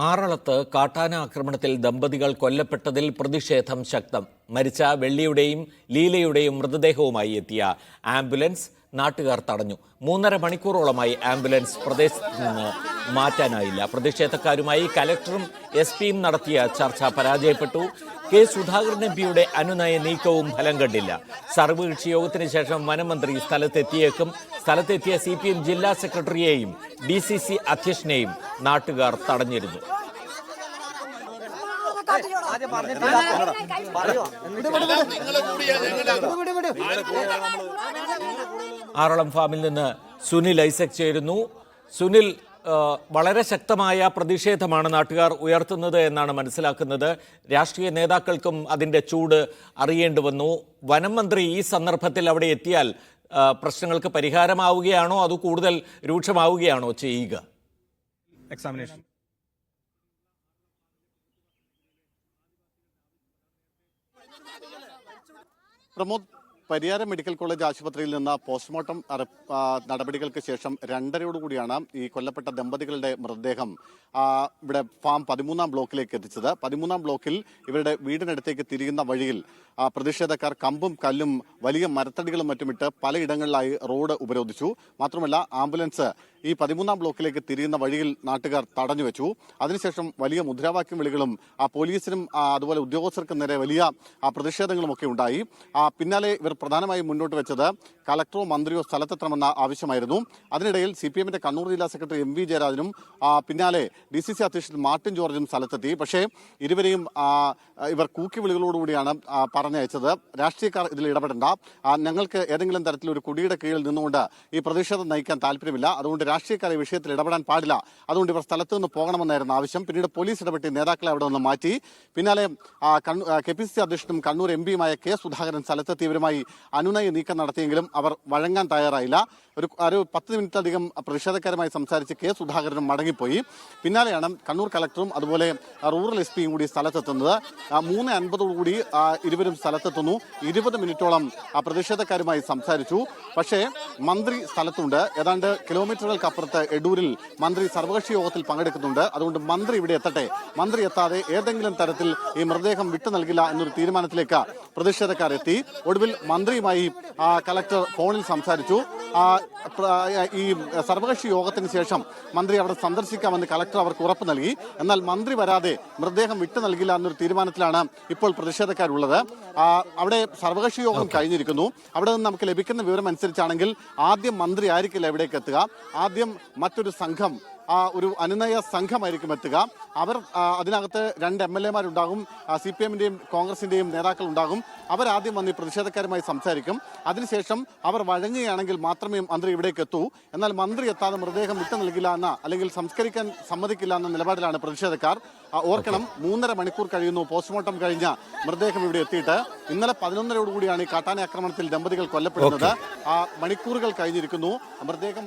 ആറളത്ത് കാട്ടാന ആക്രമണത്തിൽ ദമ്പതികൾ കൊല്ലപ്പെട്ടതിൽ പ്രതിഷേധം ശക്തം. മരിച്ച വെള്ളിയുടെയും ലീലയുടെയും മൃതദേഹവുമായി എത്തിയ ആംബുലൻസ് നാട്ടുകാർ തടഞ്ഞു. 3.5 മണിക്കൂറോളമായി ആംബുലൻസ് പ്രദേശത്ത് നിന്ന് മാറ്റാനായില്ല. പ്രതിഷേധക്കാരുമായി കലക്ടറും എസ്.പിയും നടത്തിയ ചർച്ച പരാജയപ്പെട്ടു. കെ സുധാകരൻ എംപിയുടെ അനുനയ നീക്കവും ഫലം കണ്ടില്ല. സർവകക്ഷി യോഗത്തിന് ശേഷം വനമന്ത്രി സ്ഥലത്തെത്തിയേക്കും. സ്ഥലത്തെത്തിയ CPM ജില്ലാ സെക്രട്ടറിയെയും DCC അധ്യക്ഷനെയും നാട്ടുകാർ തടഞ്ഞിരുന്നു. ആറളം ഫാമിൽ നിന്ന് സുനിൽ ഐസക് ചേരുന്നു. സുനിൽ, വളരെ ശക്തമായ പ്രതിഷേധമാണ് നാട്ടുകാർ ഉയർത്തുന്നത് എന്നാണ് മനസ്സിലാക്കുന്നത്. രാഷ്ട്രീയ നേതാക്കൾക്കും അതിൻ്റെ ചൂട് അറിയേണ്ടി വന്നു. വനം മന്ത്രി ഈ സന്ദർഭത്തിൽ അവിടെ എത്തിയാൽ പ്രശ്നങ്ങൾക്ക് പരിഹാരമാവുകയാണോ അതോ കൂടുതൽ രൂക്ഷമാവുകയാണോ ചെയ്യുക? Examination Pramod, Pariyaram medical college ആശുപത്രിയിൽ നിന്ന് പോസ്റ്റ്മോർട്ടം നടപടികൾക്ക് ശേഷം 2:30 ഈ കൊല്ലപ്പെട്ട ദമ്പതികളുടെ മൃതദേഹം ഇവിടെ ഫാം 13-ാം ബ്ലോക്കിലേക്ക് എത്തിച്ചത്. 13-ാം ബ്ലോക്കിൽ ഇവരുടെ വീടിനടുത്തേക്ക് തിരിയുന്ന വഴിയിൽ പ്രതിഷേധക്കാർ കമ്പും കല്ലും വലിയ മരത്തടികളും മറ്റുമിട്ട് പലയിടങ്ങളിലായി റോഡ് ഉപരോധിച്ചു. മാത്രമല്ല, ആംബുലൻസ് ഈ 13-ാം ബ്ലോക്കിലേക്ക് തിരിയുന്ന വഴിയിൽ നാട്ടുകാർ തടഞ്ഞു വെച്ചു. അതിനുശേഷം വലിയ മുദ്രാവാക്യം വിളികളും പോലീസിനും അതുപോലെ ഉദ്യോഗസ്ഥർക്കും നേരെ വലിയ പ്രതിഷേധങ്ങളും ഒക്കെ ഉണ്ടായി. പിന്നാലെ ഇവർ പ്രധാനമായും മുന്നോട്ട് വെച്ചത് കളക്ടറോ മന്ത്രിയോ സ്ഥലത്തെത്തണമെന്ന ആവശ്യമായിരുന്നു. അതിനിടയിൽ CPM-ന്റെ കണ്ണൂർ ജില്ലാ സെക്രട്ടറി MV ജയരാജനും പിന്നാലെ DCC അധ്യക്ഷൻ മാർട്ടിൻ ജോർജും സ്ഥലത്തെത്തി. പക്ഷേ ഇരുവരെയും ഇവർ കൂക്കി വിളികളോടുകൂടിയാണ് പറഞ്ഞയച്ചത്. രാഷ്ട്രീയക്കാർ ഇതിൽ ഇടപെടേണ്ട, ഞങ്ങൾക്ക് ഏതെങ്കിലും തരത്തിലൊരു കുടിയുടെ കീഴിൽ നിന്നുകൊണ്ട് ഈ പ്രതിഷേധം നയിക്കാൻ താല്പര്യമില്ല, അതുകൊണ്ട് രാഷ്ട്രീയക്കാർ ഈ വിഷയത്തിൽ ഇടപെടാൻ പാടില്ല, അതുകൊണ്ട് ഇവർ സ്ഥലത്ത് നിന്ന് പോകണമെന്നായിരുന്നു ആവശ്യം. പിന്നീട് പോലീസ് ഇടപെട്ട് നേതാക്കളെ അവിടെ നിന്ന് മാറ്റി. പിന്നാലെ KPCC അധ്യക്ഷനും കണ്ണൂർ MPയുമായ കെ സുധാകരൻ സ്ഥലത്തെത്തിയവരുമായി അനുനയ നീക്കം നടത്തിയെങ്കിലും അവർ വഴങ്ങാൻ തയ്യാറായില്ല. ഒരു 10 മിനിറ്റിലധികം പ്രതിഷേധക്കാരുമായി സംസാരിച്ച് കെ സുധാകരനും മടങ്ങിപ്പോയി. പിന്നാലെയാണ് കണ്ണൂർ കളക്ടറും അതുപോലെ റൂറൽ SP-യും കൂടി സ്ഥലത്തെത്തുന്നത്. 3:50 ഇരുവരും സ്ഥലത്തെത്തുന്നു. 20 മിനിറ്റോളം പ്രതിഷേധക്കാരുമായി സംസാരിച്ചു. പക്ഷേ മന്ത്രി സ്ഥലത്തുണ്ട്. ഏതാണ്ട് കിലോമീറ്ററുകൾക്കപ്പുറത്ത് എടൂരിൽ മന്ത്രി സർവകക്ഷി യോഗത്തിൽ പങ്കെടുക്കുന്നുണ്ട്. അതുകൊണ്ട് മന്ത്രി ഇവിടെ എത്തട്ടെ, മന്ത്രി എത്താതെ ഏതെങ്കിലും തരത്തിൽ ഈ മൃതദേഹം വിട്ടു നൽകില്ല എന്നൊരു തീരുമാനത്തിലേക്ക് പ്രതിഷേധക്കാരെത്തി. ഒടുവിൽ മന്ത്രിയുമായി കളക്ടർ ഫോണിൽ സംസാരിച്ചു. ഈ സർവകക്ഷി യോഗത്തിന് ശേഷം മന്ത്രി അവിടെ സന്ദർശിക്കാമെന്ന് കളക്ടർ അവർക്ക് ഉറപ്പ് നൽകി. എന്നാൽ മന്ത്രി വരാതെ മൃതദേഹം വിട്ടു നൽകില്ല എന്നൊരു തീരുമാനത്തിലാണ് ഇപ്പോൾ പ്രതിഷേധക്കാരുള്ളത്. അവിടെ സർവകക്ഷി യോഗം കഴിഞ്ഞിരിക്കുന്നു. അവിടെ നിന്ന് നമുക്ക് ലഭിക്കുന്ന വിവരം അനുസരിച്ചാണെങ്കിൽ ആദ്യം മന്ത്രി ആയിരിക്കില്ല ഇവിടേക്ക് എത്തുക. ആദ്യം മറ്റൊരു സംഘം, ഒരു അനുനയ സംഘമായിരിക്കും എത്തുക. അവർ അതിനകത്ത് 2 MLA-മാരുണ്ടാകും, CPM-ന്റെയും കോൺഗ്രസിന്റെയും നേതാക്കൾ ഉണ്ടാകും. അവരാദ്യം വന്ന് പ്രതിഷേധക്കാരുമായി സംസാരിക്കും. അതിനുശേഷം അവർ വഴങ്ങുകയാണെങ്കിൽ മാത്രമേ മന്ത്രി ഇവിടേക്ക് എത്തൂ. എന്നാൽ മന്ത്രി എത്താതെ മൃതദേഹം വിട്ടു നൽകില്ല എന്ന, അല്ലെങ്കിൽ സംസ്കരിക്കാൻ സമ്മതിക്കില്ല എന്ന നിലപാടിലാണ് പ്രതിഷേധക്കാർ. ഓർക്കണം, 3.5 മണിക്കൂർ കഴിയുന്നു പോസ്റ്റ്മോർട്ടം കഴിഞ്ഞ മൃതദേഹം ഇവിടെ എത്തിയിട്ട്. ഇന്നലെ 11:00 ഈ കാട്ടാന ആക്രമണത്തിൽ ദമ്പതികൾ കൊല്ലപ്പെടുന്നത്. മണിക്കൂറുകൾ കഴിഞ്ഞിരിക്കുന്നു. മൃതദേഹം